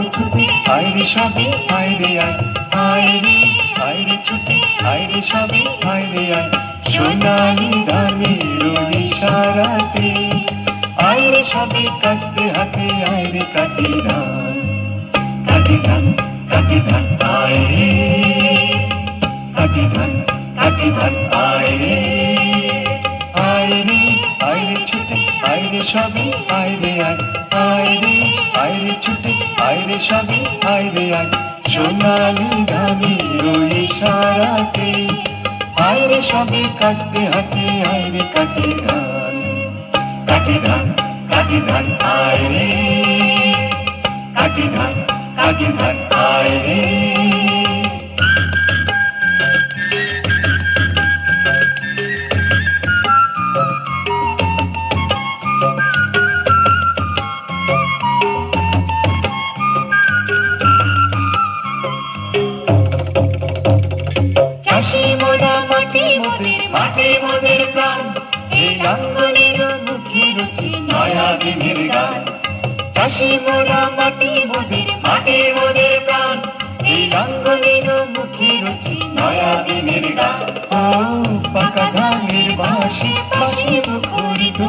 ছুটে আয় রে সবে আয় রে আয় রে ছুটে আয় রে সবে আয় রে আয় সোনালি ধানের ইশারাতে আয় রে সবে কাস্তে হাতে আয় রে কাটি ধান কাটি ধান কাটি ধান আয় রে কাটি ধান কাটি ধান আয় রে ছুটে আয় রে সবে আয় রে আয় রে ছুটে আয় রে সবে আয় রে আয় সোনালি ধানের ইশারাতে আয় রে সবে কাস্তে হাতে আয় রে কাটি ধান কাটি ধান কাটি ধান আয় রে কাটি ধান কাটি ধান আয় রে চাষি মোরা মাটি মোদের মাটি মোদের প্রাণ এই লাঙ্গলের মুখে রুচি নয়া দিনের গান চাষি মোরা মাটি মোদের মাটি মোদের প্রাণ এই লাঙ্গলের মুখে রুচি নয়া দিনের গান ও পাকা ধানের বাঁশি বাঁশি মুখরিত